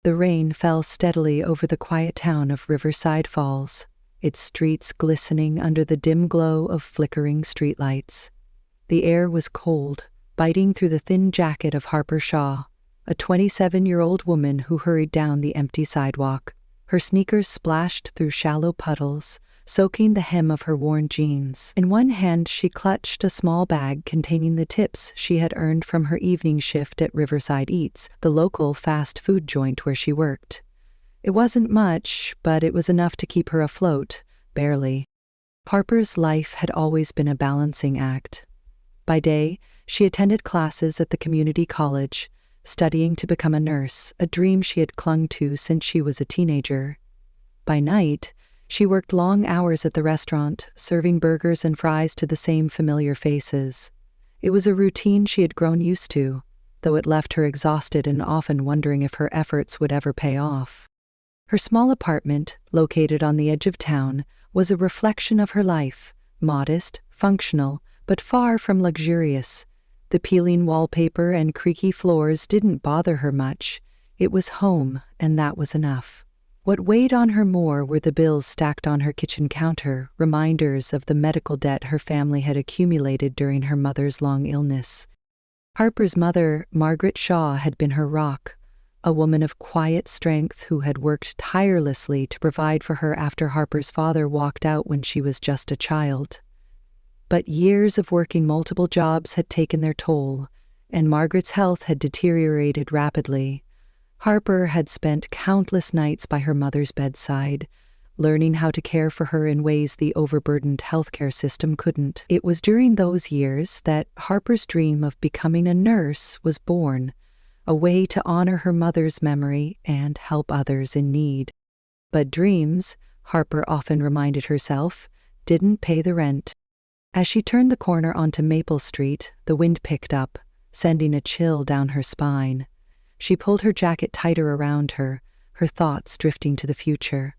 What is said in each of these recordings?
The rain fell steadily over the quiet town of Riverside Falls, its streets glistening under the dim glow of flickering streetlights. The air was cold, biting through the thin jacket of Harper Shaw, a 27-year-old woman who hurried down the empty sidewalk. Her sneakers splashed through shallow puddles, soaking the hem of her worn jeans. In one hand, she clutched a small bag containing the tips she had earned from her evening shift at Riverside Eats, the local fast food joint where she worked. It wasn't much, but it was enough to keep her afloat, barely. Harper's life had always been a balancing act. By day, she attended classes at the community college, studying to become a nurse, a dream she had clung to since she was a teenager. By night, she worked long hours at the restaurant, serving burgers and fries to the same familiar faces. It was a routine she had grown used to, though it left her exhausted and often wondering if her efforts would ever pay off. Her small apartment, located on the edge of town, was a reflection of her life, modest, functional, but far from luxurious. The peeling wallpaper and creaky floors didn't bother her much. It was home, and that was enough. What weighed on her more were the bills stacked on her kitchen counter, reminders of the medical debt her family had accumulated during her mother's long illness. Harper's mother, Margaret Shaw, had been her rock, a woman of quiet strength who had worked tirelessly to provide for her after Harper's father walked out when she was just a child. But years of working multiple jobs had taken their toll, and Margaret's health had deteriorated rapidly. Harper had spent countless nights by her mother's bedside, learning how to care for her in ways the overburdened healthcare system couldn't. It was during those years that Harper's dream of becoming a nurse was born, a way to honor her mother's memory and help others in need. But dreams, Harper often reminded herself, didn't pay the rent. As she turned the corner onto Maple Street, the wind picked up, sending a chill down her spine. She pulled her jacket tighter around her, her thoughts drifting to the future.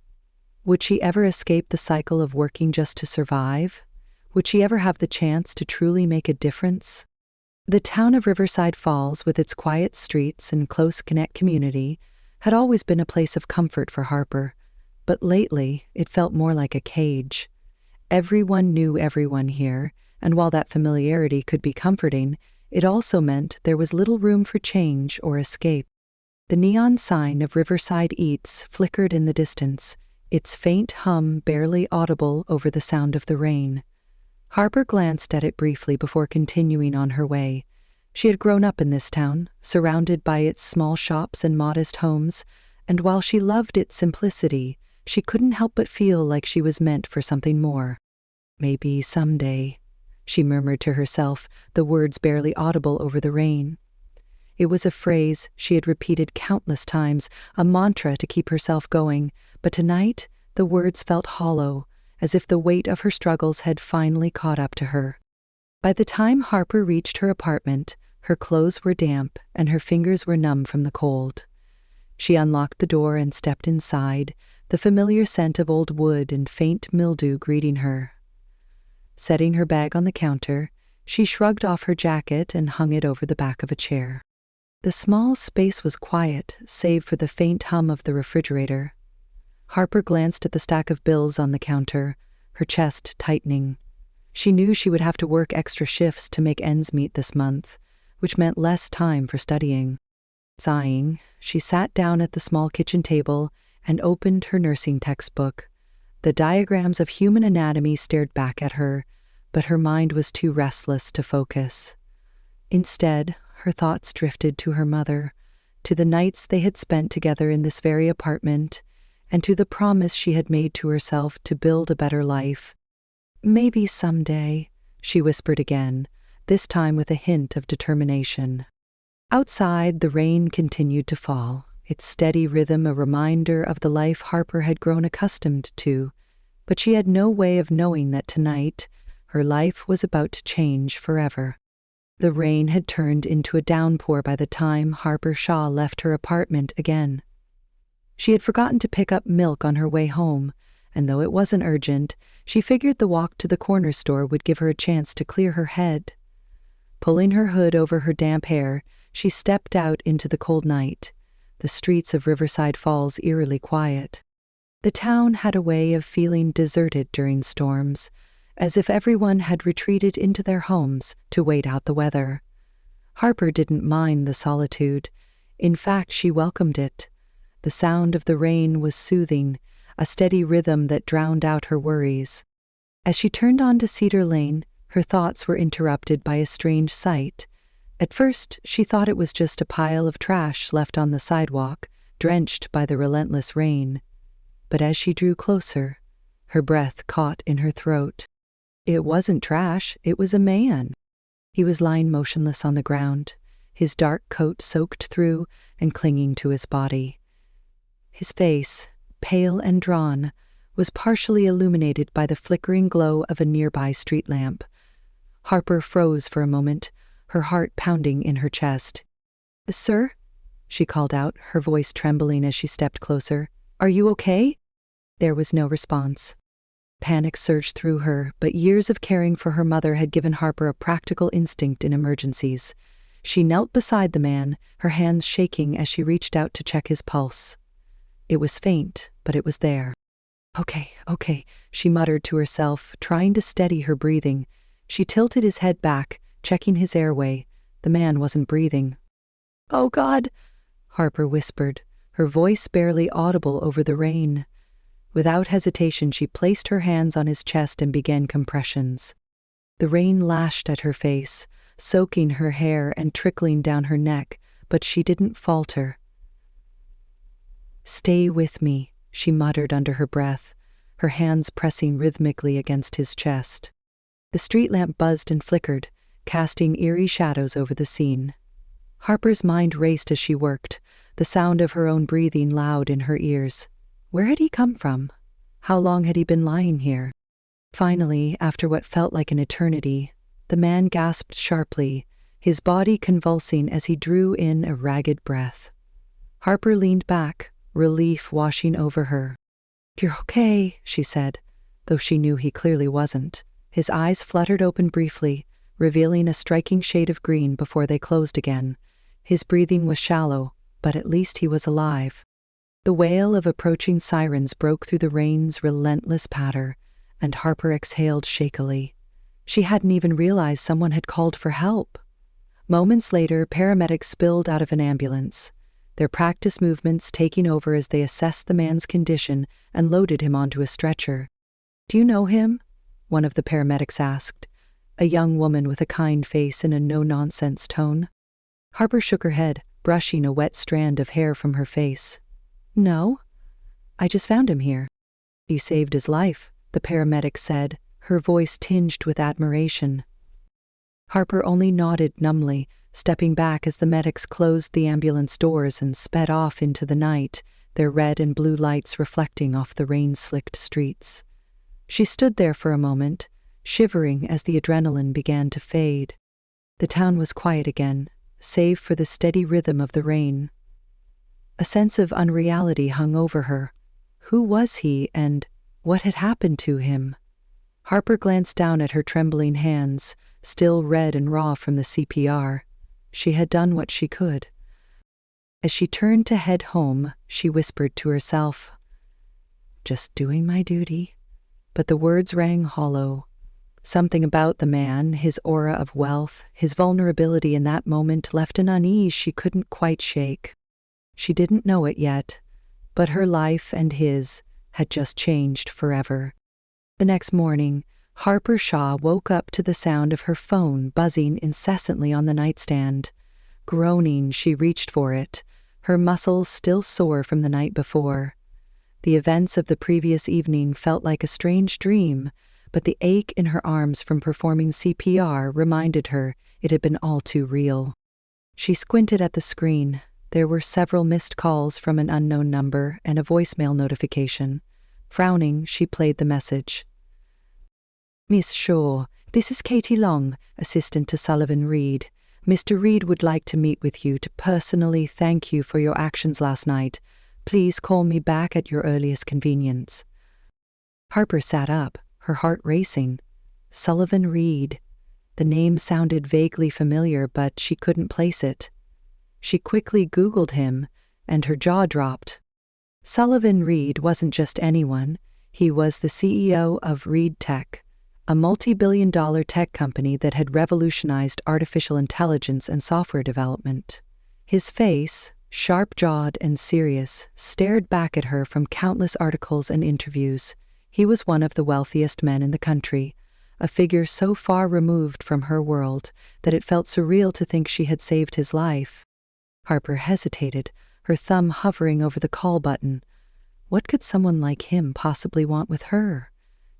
Would she ever escape the cycle of working just to survive? Would she ever have the chance to truly make a difference? The town of Riverside Falls, with its quiet streets and close-knit community, had always been a place of comfort for Harper, but lately it felt more like a cage. Everyone knew everyone here, and while that familiarity could be comforting, it also meant there was little room for change or escape. The neon sign of Riverside Eats flickered in the distance, its faint hum barely audible over the sound of the rain. Harper glanced at it briefly before continuing on her way. She had grown up in this town, surrounded by its small shops and modest homes, and while she loved its simplicity, she couldn't help but feel like she was meant for something more. Maybe someday, she murmured to herself, the words barely audible over the rain. It was a phrase she had repeated countless times, a mantra to keep herself going, but tonight the words felt hollow, as if the weight of her struggles had finally caught up to her. By the time Harper reached her apartment, her clothes were damp and her fingers were numb from the cold. She unlocked the door and stepped inside, the familiar scent of old wood and faint mildew greeting her. Setting her bag on the counter, she shrugged off her jacket and hung it over the back of a chair. The small space was quiet, save for the faint hum of the refrigerator. Harper glanced at the stack of bills on the counter, her chest tightening. She knew she would have to work extra shifts to make ends meet this month, which meant less time for studying. Sighing, she sat down at the small kitchen table and opened her nursing textbook. The diagrams of human anatomy stared back at her, but her mind was too restless to focus. Instead, her thoughts drifted to her mother, to the nights they had spent together in this very apartment, and to the promise she had made to herself to build a better life. "Maybe someday," she whispered again, this time with a hint of determination. Outside, the rain continued to fall, its steady rhythm a reminder of the life Harper had grown accustomed to, but she had no way of knowing that tonight her life was about to change forever. The rain had turned into a downpour by the time Harper Shaw left her apartment again. She had forgotten to pick up milk on her way home, and though it wasn't urgent, she figured the walk to the corner store would give her a chance to clear her head. Pulling her hood over her damp hair, she stepped out into the cold night. the streets of Riverside Falls eerily quiet. The town had a way of feeling deserted during storms, as if everyone had retreated into their homes to wait out the weather. Harper didn't mind the solitude. In fact, she welcomed it. The sound of the rain was soothing, a steady rhythm that drowned out her worries. As she turned onto Cedar Lane, her thoughts were interrupted by a strange sight. At first, she thought it was just a pile of trash left on the sidewalk, drenched by the relentless rain. But as she drew closer, her breath caught in her throat. It wasn't trash, it was a man. He was lying motionless on the ground, his dark coat soaked through and clinging to his body. His face, pale and drawn, was partially illuminated by the flickering glow of a nearby street lamp. Harper froze for a moment, her heart pounding in her chest. "Sir?" she called out, her voice trembling as she stepped closer. "Are you okay?" There was no response. Panic surged through her, but years of caring for her mother had given Harper a practical instinct in emergencies. She knelt beside the man, her hands shaking as she reached out to check his pulse. It was faint, but it was there. Okay, she muttered to herself, trying to steady her breathing. She tilted his head back, checking his airway. The man wasn't breathing. "Oh, God," Harper whispered, her voice barely audible over the rain. Without hesitation, she placed her hands on his chest and began compressions. The rain lashed at her face, soaking her hair and trickling down her neck, but she didn't falter. "Stay with me," she muttered under her breath, her hands pressing rhythmically against his chest. The street lamp buzzed and flickered, casting eerie shadows over the scene. Harper's mind raced as she worked, the sound of her own breathing loud in her ears. Where had he come from? How long had he been lying here? Finally, after what felt like an eternity, the man gasped sharply, his body convulsing as he drew in a ragged breath. Harper leaned back, relief washing over her. "You're okay," she said, though she knew he clearly wasn't. His eyes fluttered open briefly, revealing a striking shade of green before they closed again. His breathing was shallow, but at least he was alive. The wail of approaching sirens broke through the rain's relentless patter, and Harper exhaled shakily. She hadn't even realized someone had called for help. Moments later, paramedics spilled out of an ambulance, their practice movements taking over as they assessed the man's condition and loaded him onto a stretcher. "Do you know him?" one of the paramedics asked, a young woman with a kind face and a no-nonsense tone. Harper shook her head, brushing a wet strand of hair from her face. "No, I just found him here." "You saved his life," the paramedic said, her voice tinged with admiration. Harper only nodded numbly, stepping back as the medics closed the ambulance doors and sped off into the night, their red and blue lights reflecting off the rain-slicked streets. She stood there for a moment, shivering as the adrenaline began to fade. The town was quiet again, save for the steady rhythm of the rain. A sense of unreality hung over her. Who was he, and what had happened to him? Harper glanced down at her trembling hands, still red and raw from the CPR. She had done what she could. As she turned to head home, she whispered to herself, "Just doing my duty." But the words rang hollow. Something about the man, his aura of wealth, his vulnerability in that moment left an unease she couldn't quite shake. She didn't know it yet, but her life and his had just changed forever. The next morning, Harper Shaw woke up to the sound of her phone buzzing incessantly on the nightstand. Groaning, she reached for it, her muscles still sore from the night before. The events of the previous evening felt like a strange dream, but the ache in her arms from performing CPR reminded her it had been all too real. She squinted at the screen. There were several missed calls from an unknown number and a voicemail notification. Frowning, she played the message. "Miss Shaw, this is Katie Long, assistant to Sullivan Reed. Mr. Reed would like to meet with you to personally thank you for your actions last night. Please call me back at your earliest convenience." Harper sat up, her heart racing. Sullivan Reed. The name sounded vaguely familiar, but she couldn't place it. She quickly Googled him, and her jaw dropped. Sullivan Reed wasn't just anyone. He was the CEO of Reed Tech, a multi-billion-dollar tech company that had revolutionized artificial intelligence and software development. His face, sharp-jawed and serious, stared back at her from countless articles and interviews. He was one of the wealthiest men in the country, a figure so far removed from her world that it felt surreal to think she had saved his life. Harper hesitated, her thumb hovering over the call button. What could someone like him possibly want with her?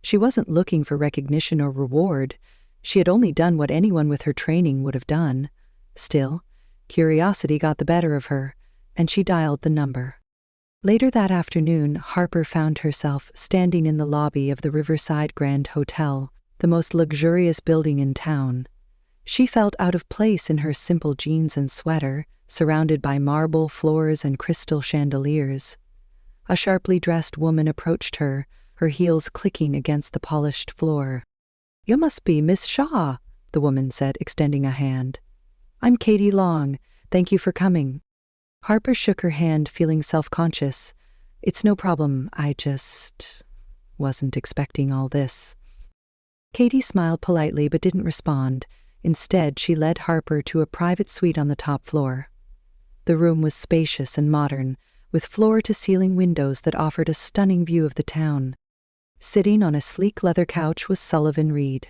She wasn't looking for recognition or reward. She had only done what anyone with her training would have done. Still, curiosity got the better of her, and she dialed the number. Later that afternoon, Harper found herself standing in the lobby of the Riverside Grand Hotel, the most luxurious building in town. She felt out of place in her simple jeans and sweater, surrounded by marble floors and crystal chandeliers. A sharply dressed woman approached her, her heels clicking against the polished floor. "You must be Miss Shaw," the woman said, extending a hand. "I'm Katie Long. Thank you for coming." Harper shook her hand, feeling self-conscious. "It's no problem. I just wasn't expecting all this." Katie smiled politely but didn't respond. Instead, she led Harper to a private suite on the top floor. The room was spacious and modern, with floor-to-ceiling windows that offered a stunning view of the town. Sitting on a sleek leather couch was Sullivan Reed.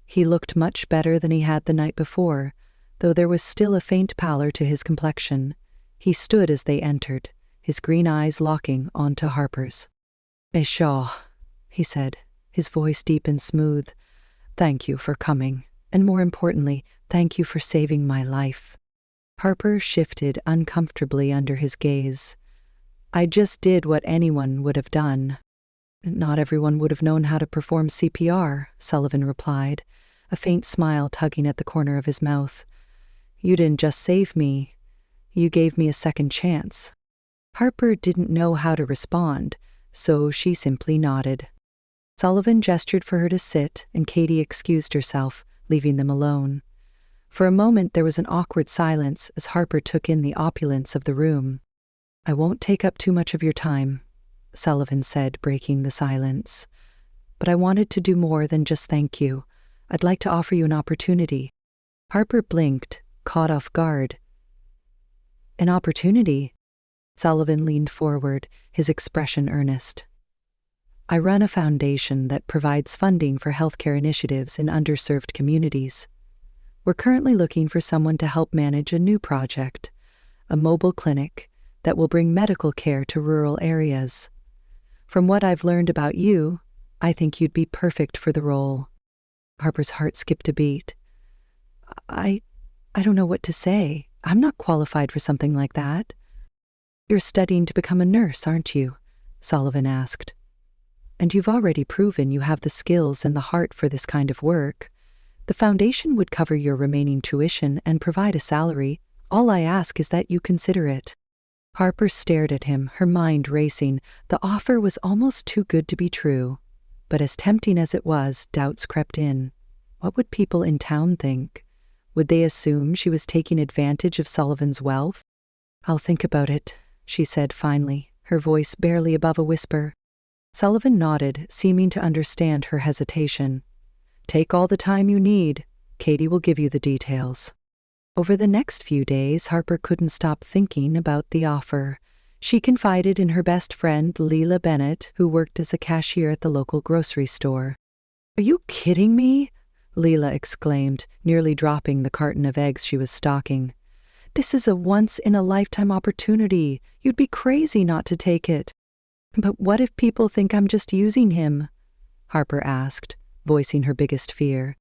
He looked much better than he had the night before, though there was still a faint pallor to his complexion. He stood as they entered, his green eyes locking onto Harper's. "Miss Shaw," he said, his voice deep and smooth. "Thank you for coming, and more importantly, thank you for saving my life." Harper shifted uncomfortably under his gaze. "I just did what anyone would have done." "Not everyone would have known how to perform CPR," Sullivan replied, a faint smile tugging at the corner of his mouth. "You didn't just save me. You gave me a second chance." Harper didn't know how to respond, so she simply nodded. Sullivan gestured for her to sit, and Katie excused herself, leaving them alone. For a moment there was an awkward silence as Harper took in the opulence of the room. "I won't take up too much of your time," Sullivan said, breaking the silence. "But I wanted to do more than just thank you. I'd like to offer you an opportunity." Harper blinked, caught off guard. "An opportunity?" Sullivan leaned forward, his expression earnest. "I run a foundation that provides funding for healthcare initiatives in underserved communities. We're currently looking for someone to help manage a new project, a mobile clinic that will bring medical care to rural areas. From what I've learned about you, I think you'd be perfect for the role." Harper's heart skipped a beat. I don't know what to say. I'm not qualified for something like that." "You're studying to become a nurse, aren't you?" Sullivan asked. "And you've already proven you have the skills and the heart for this kind of work. The foundation would cover your remaining tuition and provide a salary. All I ask is that you consider it." Harper stared at him, her mind racing. The offer was almost too good to be true. But as tempting as it was, doubts crept in. What would people in town think? Would they assume she was taking advantage of Sullivan's wealth? "I'll think about it," she said finally, her voice barely above a whisper. Sullivan nodded, seeming to understand her hesitation. "Take all the time you need. Katie will give you the details." Over the next few days, Harper couldn't stop thinking about the offer. She confided in her best friend, Leila Bennett, who worked as a cashier at the local grocery store. "Are you kidding me?" Leila exclaimed, nearly dropping the carton of eggs she was stocking. "This is a once-in-a-lifetime opportunity. You'd be crazy not to take it." "But what if people think I'm just using him?" Harper asked, voicing her biggest fear.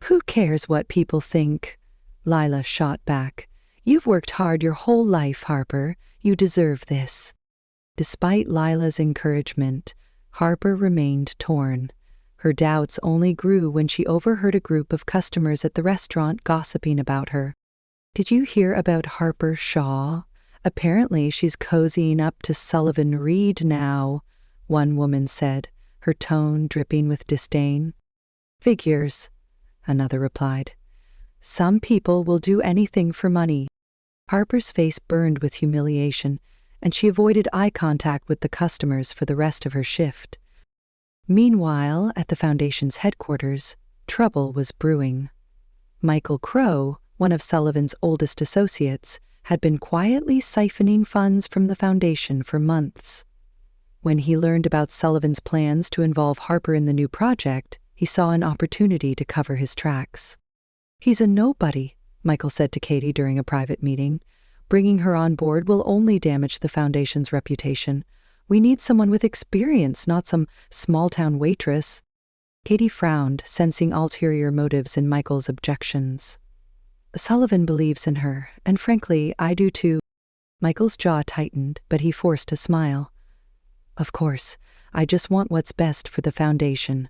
"Who cares what people think?" Leila shot back. "You've worked hard your whole life, Harper. You deserve this." Despite Lila's encouragement, Harper remained torn. Her doubts only grew when she overheard a group of customers at the restaurant gossiping about her. "Did you hear about Harper Shaw? Apparently she's cozying up to Sullivan Reed now," one woman said, her tone dripping with disdain. "Figures," another replied. "Some people will do anything for money." Harper's face burned with humiliation. and she avoided eye contact with the customers for the rest of her shift. Meanwhile, at the Foundation's headquarters, trouble was brewing. Michael Crow, one of Sullivan's oldest associates, had been quietly siphoning funds from the Foundation for months. When he learned about Sullivan's plans to involve Harper in the new project, he saw an opportunity to cover his tracks. "He's a nobody," Michael said to Katie during a private meeting. "Bringing her on board will only damage the Foundation's reputation. We need someone with experience, not some small-town waitress." Katie frowned, sensing ulterior motives in Michael's objections. "Sullivan believes in her, and frankly, I do too." Michael's jaw tightened, but he forced a smile. "Of course, I just want what's best for the Foundation."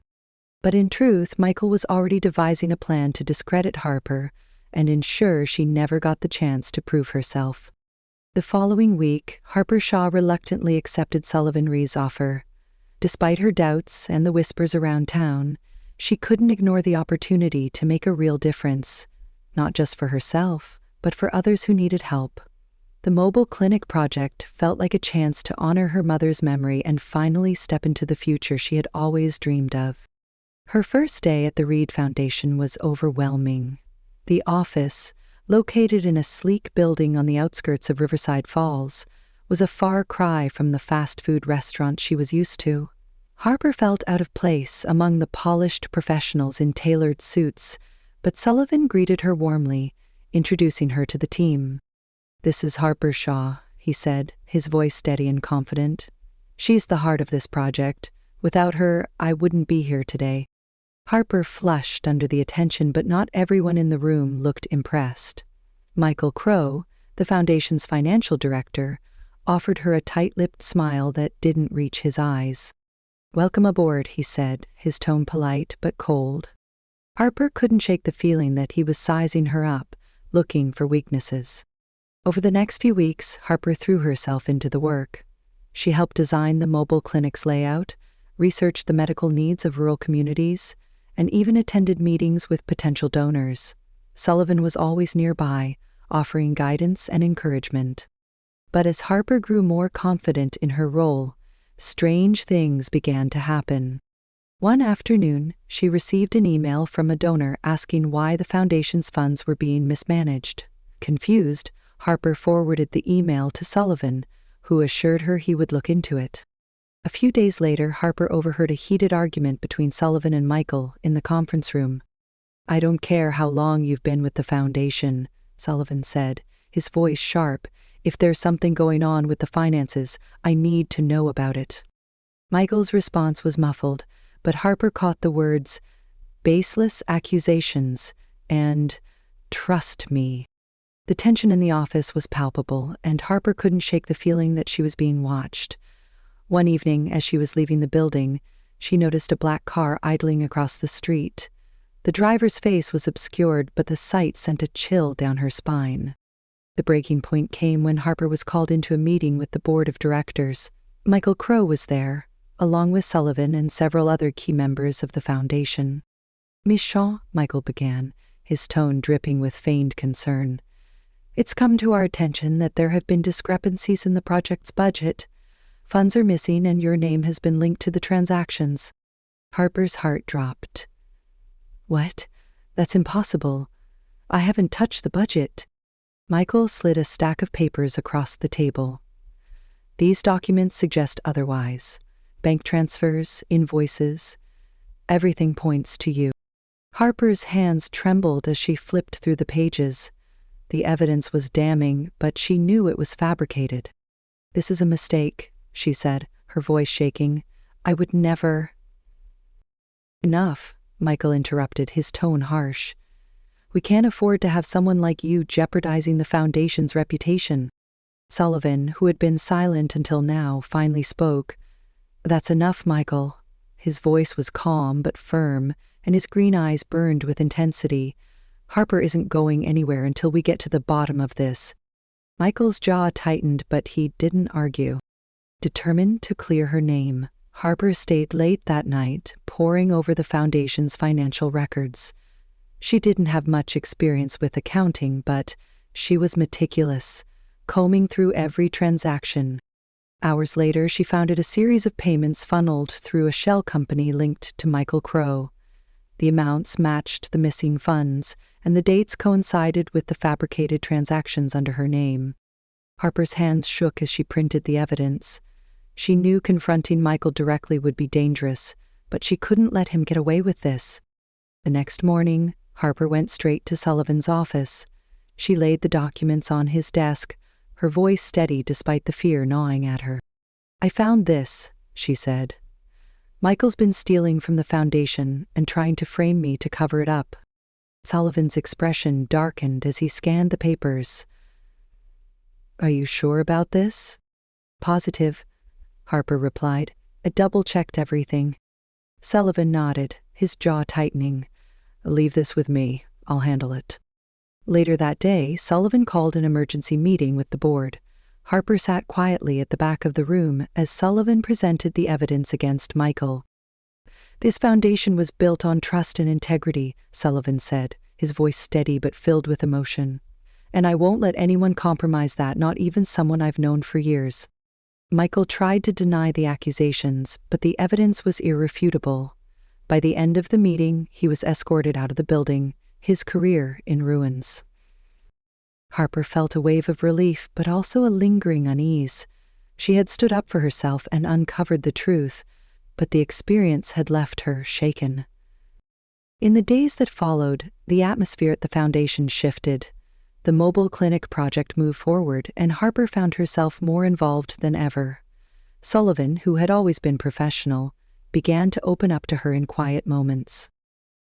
But in truth, Michael was already devising a plan to discredit Harper and ensure she never got the chance to prove herself. The following week, Harper Shaw reluctantly accepted Sullivan Rhee's offer. Despite her doubts and the whispers around town, she couldn't ignore the opportunity to make a real difference, not just for herself, but for others who needed help. The mobile clinic project felt like a chance to honor her mother's memory and finally step into the future she had always dreamed of. Her first day at the Reed Foundation was overwhelming. The office, located in a sleek building on the outskirts of Riverside Falls, was a far cry from the fast food restaurant she was used to. Harper felt out of place among the polished professionals in tailored suits, but Sullivan greeted her warmly, introducing her to the team. "This is Harper Shaw," he said, his voice steady and confident. "She's the heart of this project. Without her, I wouldn't be here today." Harper flushed under the attention, but not everyone in the room looked impressed. Michael Crow, the Foundation's financial director, offered her a tight-lipped smile that didn't reach his eyes. "Welcome aboard," he said, his tone polite but cold. Harper couldn't shake the feeling that he was sizing her up, looking for weaknesses. Over the next few weeks, Harper threw herself into the work. She helped design the mobile clinic's layout, researched the medical needs of rural communities, and even attended meetings with potential donors. Sullivan was always nearby, offering guidance and encouragement. But as Harper grew more confident in her role, strange things began to happen. One afternoon, she received an email from a donor asking why the Foundation's funds were being mismanaged. Confused, Harper forwarded the email to Sullivan, who assured her he would look into it. A few days later, Harper overheard a heated argument between Sullivan and Michael in the conference room. "I don't care how long you've been with the Foundation," Sullivan said, his voice sharp. "If there's something going on with the finances, I need to know about it." Michael's response was muffled, but Harper caught the words, "baseless accusations," and "trust me." The tension in the office was palpable, and Harper couldn't shake the feeling that she was being watched. One evening, as she was leaving the building, she noticed a black car idling across the street. The driver's face was obscured, but the sight sent a chill down her spine. The breaking point came when Harper was called into a meeting with the board of directors. Michael Crow was there, along with Sullivan and several other key members of the Foundation. "Miss Shaw," Michael began, his tone dripping with feigned concern, "it's come to our attention that there have been discrepancies in the project's budget. Funds are missing and your name has been linked to the transactions." Harper's heart dropped. "What? That's impossible. I haven't touched the budget." Michael slid a stack of papers across the table. "These documents suggest otherwise. Bank transfers, invoices, everything points to you." Harper's hands trembled as she flipped through the pages. The evidence was damning, but she knew it was fabricated. "This is a mistake," she said, her voice shaking. "I would never—" "Enough," Michael interrupted, his tone harsh. "We can't afford to have someone like you jeopardizing the Foundation's reputation." Sullivan, who had been silent until now, finally spoke. "That's enough, Michael." His voice was calm but firm, and his green eyes burned with intensity. "Harper isn't going anywhere until we get to the bottom of this." Michael's jaw tightened, but he didn't argue. Determined to clear her name, Harper stayed late that night, poring over the Foundation's financial records. She didn't have much experience with accounting, but she was meticulous, combing through every transaction. Hours later, she found a series of payments funneled through a shell company linked to Michael Crow. The amounts matched the missing funds, and the dates coincided with the fabricated transactions under her name. Harper's hands shook as she printed the evidence. She knew confronting Michael directly would be dangerous, but she couldn't let him get away with this. The next morning, Harper went straight to Sullivan's office. She laid the documents on his desk, her voice steady despite the fear gnawing at her. "I found this," she said. "Michael's been stealing from the foundation and trying to frame me to cover it up." Sullivan's expression darkened as he scanned the papers. "Are you sure about this?" "Positive," Harper replied. "I double-checked everything." Sullivan nodded, his jaw tightening. "Leave this with me. I'll handle it." Later that day, Sullivan called an emergency meeting with the board. Harper sat quietly at the back of the room as Sullivan presented the evidence against Michael. "This foundation was built on trust and integrity," Sullivan said, his voice steady but filled with emotion. "And I won't let anyone compromise that, not even someone I've known for years." Michael tried to deny the accusations, but the evidence was irrefutable. By the end of the meeting, he was escorted out of the building, his career in ruins. Harper felt a wave of relief, but also a lingering unease. She had stood up for herself and uncovered the truth, but the experience had left her shaken. In the days that followed, the atmosphere at the foundation shifted. The mobile clinic project moved forward, and Harper found herself more involved than ever. Sullivan, who had always been professional, began to open up to her in quiet moments.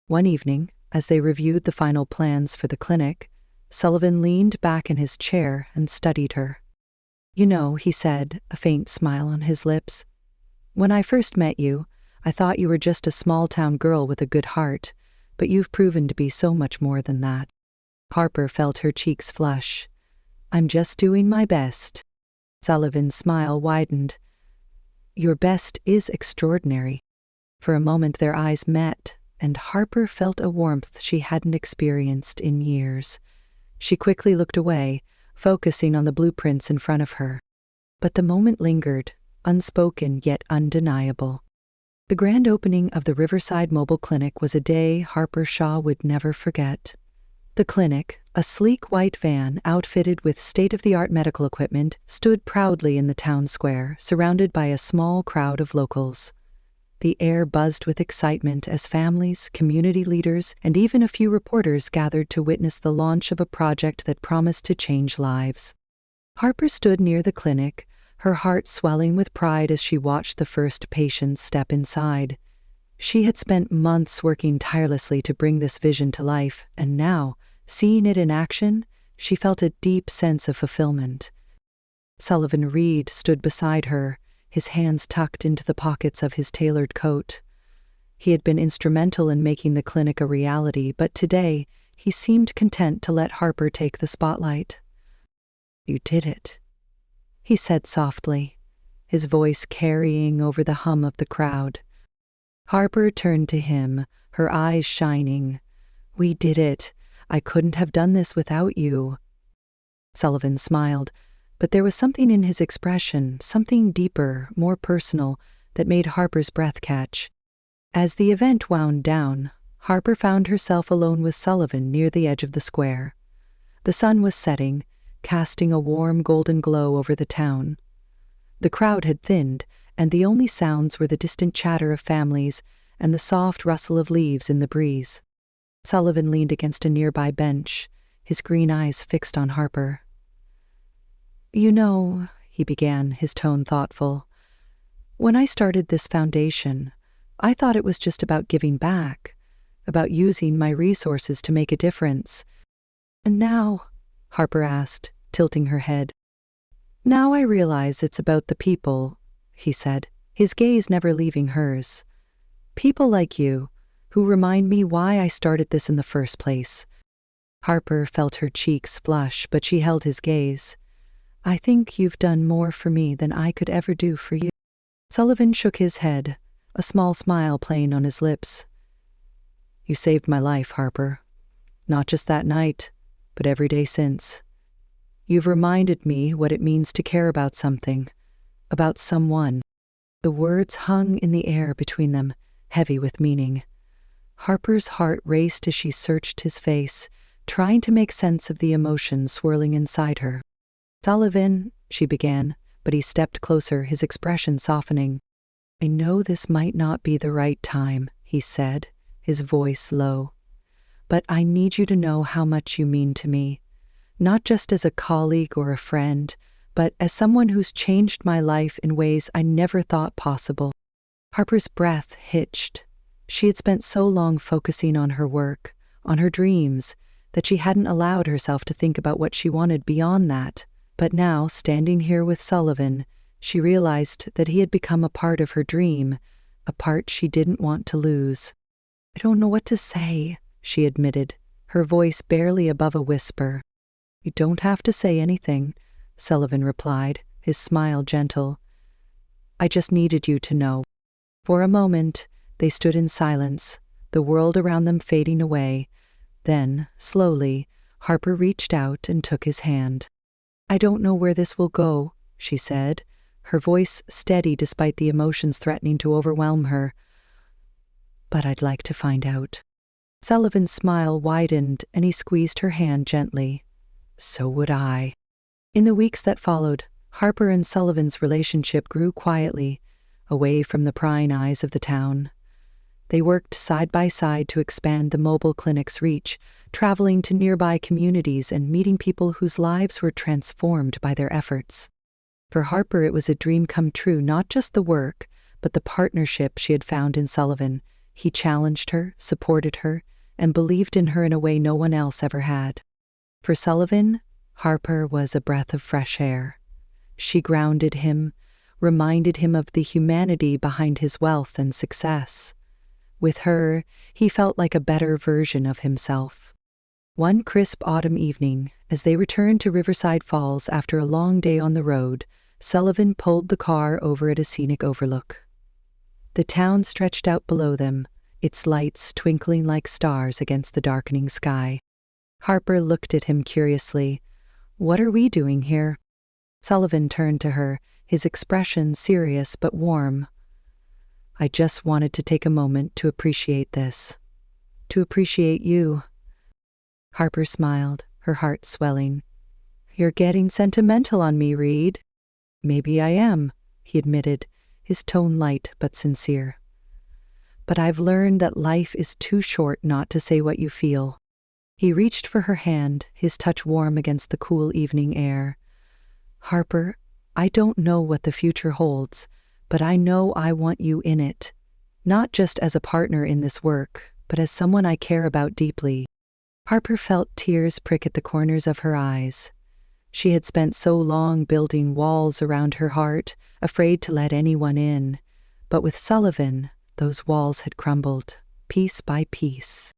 One evening, as they reviewed the final plans for the clinic, Sullivan leaned back in his chair and studied her. "You know," he said, a faint smile on his lips, "when I first met you, I thought you were just a small-town girl with a good heart, but you've proven to be so much more than that." Harper felt her cheeks flush. "I'm just doing my best." Sullivan's smile widened. "Your best is extraordinary." For a moment their eyes met, and Harper felt a warmth she hadn't experienced in years. She quickly looked away, focusing on the blueprints in front of her. But the moment lingered, unspoken yet undeniable. The grand opening of the Riverside Mobile Clinic was a day Harper Shaw would never forget. The clinic, a sleek white van outfitted with state-of-the-art medical equipment, stood proudly in the town square, surrounded by a small crowd of locals. The air buzzed with excitement as families, community leaders, and even a few reporters gathered to witness the launch of a project that promised to change lives. Harper stood near the clinic, her heart swelling with pride as she watched the first patients step inside. She had spent months working tirelessly to bring this vision to life, and now, seeing it in action, she felt a deep sense of fulfillment. Sullivan Reed stood beside her, his hands tucked into the pockets of his tailored coat. He had been instrumental in making the clinic a reality, but today he seemed content to let Harper take the spotlight. "You did it," he said softly, his voice carrying over the hum of the crowd. Harper turned to him, her eyes shining. "We did it. I couldn't have done this without you." Sullivan smiled, but there was something in his expression, something deeper, more personal, that made Harper's breath catch. As the event wound down, Harper found herself alone with Sullivan near the edge of the square. The sun was setting, casting a warm golden glow over the town. The crowd had thinned, and the only sounds were the distant chatter of families and the soft rustle of leaves in the breeze. Sullivan leaned against a nearby bench, his green eyes fixed on Harper. "You know," he began, his tone thoughtful, "when I started this foundation, I thought it was just about giving back, about using my resources to make a difference. And now," Harper asked, tilting her head, "now I realize it's about the people," he said, his gaze never leaving hers. "People like you, who remind me why I started this in the first place." Harper felt her cheeks flush, but she held his gaze. "I think you've done more for me than I could ever do for you." Sullivan shook his head, a small smile playing on his lips. "You saved my life, Harper. Not just that night, but every day since. You've reminded me what it means to care about something, about someone." The words hung in the air between them, heavy with meaning. Harper's heart raced as she searched his face, trying to make sense of the emotions swirling inside her. "Sullivan," she began, but he stepped closer, his expression softening. "I know this might not be the right time," he said, his voice low. "But I need you to know how much you mean to me. Not just as a colleague or a friend, but as someone who's changed my life in ways I never thought possible." Harper's breath hitched. She had spent so long focusing on her work, on her dreams, that she hadn't allowed herself to think about what she wanted beyond that. But now, standing here with Sullivan, she realized that he had become a part of her dream, a part she didn't want to lose. "I don't know what to say," she admitted, her voice barely above a whisper. "You don't have to say anything," Sullivan replied, his smile gentle. "I just needed you to know." For a moment, they stood in silence, the world around them fading away. Then, slowly, Harper reached out and took his hand. "I don't know where this will go," she said, her voice steady despite the emotions threatening to overwhelm her. "But I'd like to find out." Sullivan's smile widened and he squeezed her hand gently. "So would I." In the weeks that followed, Harper and Sullivan's relationship grew quietly, away from the prying eyes of the town. They worked side by side to expand the mobile clinic's reach, traveling to nearby communities and meeting people whose lives were transformed by their efforts. For Harper, it was a dream come true, not just the work, but the partnership she had found in Sullivan. He challenged her, supported her, and believed in her in a way no one else ever had. For Sullivan, Harper was a breath of fresh air. She grounded him, reminded him of the humanity behind his wealth and success. With her, he felt like a better version of himself. One crisp autumn evening, as they returned to Riverside Falls after a long day on the road, Sullivan pulled the car over at a scenic overlook. The town stretched out below them, its lights twinkling like stars against the darkening sky. Harper looked at him curiously. "What are we doing here?" Sullivan turned to her, his expression serious but warm. "I just wanted to take a moment to appreciate this. To appreciate you." Harper smiled, her heart swelling. "You're getting sentimental on me, Reed." "Maybe I am," he admitted, his tone light but sincere. "But I've learned that life is too short not to say what you feel." He reached for her hand, his touch warm against the cool evening air. "Harper, I don't know what the future holds, but I know I want you in it. Not just as a partner in this work, but as someone I care about deeply." Harper felt tears prick at the corners of her eyes. She had spent so long building walls around her heart, afraid to let anyone in. But with Sullivan, those walls had crumbled, piece by piece.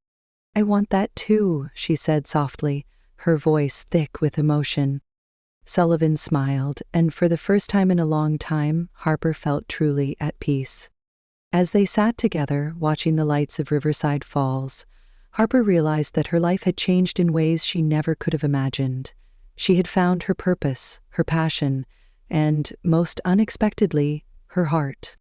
"I want that too," she said softly, her voice thick with emotion. Sullivan smiled, and for the first time in a long time, Harper felt truly at peace. As they sat together, watching the lights of Riverside Falls, Harper realized that her life had changed in ways she never could have imagined. She had found her purpose, her passion, and, most unexpectedly, her heart.